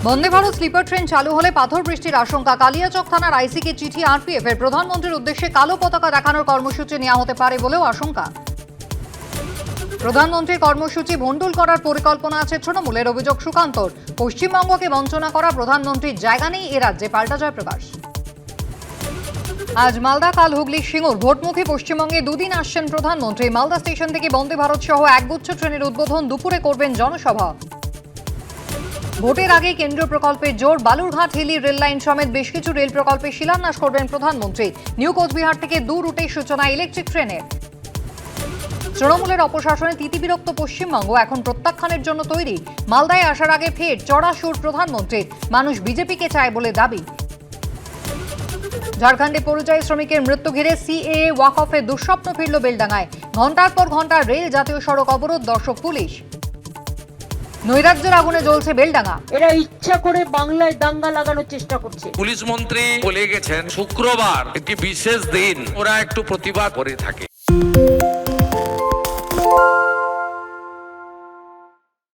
Vande Bharat sleeper train চালু হলে পাথর বৃষ্টির আশঙ্কা। কালিয়াচক থানার আইসিকে চিঠি আরপিএফ এর। প্রধানমন্ত্রীর উদ্দেশ্যে কালো পতাকা দেখানোর কর্মসূচি নেওয়া হতে পারে বলেও আশঙ্কা। প্রধানমন্ত্রীর কর্মসূচি ভণ্ডুল করার পরিকল্পনা আছে তৃণমূলের, অভিযোগ সুকান্তর। পশ্চিমবঙ্গকে বঞ্চনা করা প্রধানমন্ত্রীর জায়গা নেই এ রাজ্যে, পাল্টা জয়প্রকাশ। আজ মালদা, কাল হুগলি, সিঙ্গুর। ভোটমুখী পশ্চিমবঙ্গে দুদিন আসছেন প্রধানমন্ত্রী। মালদা স্টেশন থেকে বন্দে ভারত সহ একগুচ্ছ ট্রেনের উদ্বোধন, দুপুরে করবেন জনসভা। ভোটের আগে কেন্দ্রীয় প্রকল্পের জোর। বালুরঘাট হিলি রেল লাইন সমেত বেশ কিছু রেল প্রকল্পে শিলান্যাস করবেন প্রধানমন্ত্রী। নিউ কোচবিহার থেকে দু রুটে সূচনা ইলেকট্রিক ট্রেনের। তৃণমূলের অপশাসনে তিতিবিরক্ত পশ্চিমবঙ্গ, এখন প্রত্যাখ্যানের জন্য তৈরি। মালদায় আসার আগে ফের চড়া সুর প্রধানমন্ত্রীর। মানুষ বিজেপিকে চায় বলে দাবি। ঝাড়খণ্ডে পরিযায়ী শ্রমিকের মৃত্যু ঘিরে সিএএ ওয়াকফের দুঃস্বপ্ন ফিরল বেলডাঙ্গায়। ঘণ্টার পর ঘণ্টা রেল, জাতীয় সড়ক অবরোধ, দর্শক পুলিশ। নৈরাজ্যের আগুনে জ্বলছে বেলডাঙ্গা। এরা ইচ্ছা করে বাংলায় দাঙ্গা লাগানোর চেষ্টা করছে। পুলিশ মন্ত্রী বলে গেছেন শুক্রবার একটি বিশেষ দিন, ওরা একটু প্রতিবাদ করে থাকে।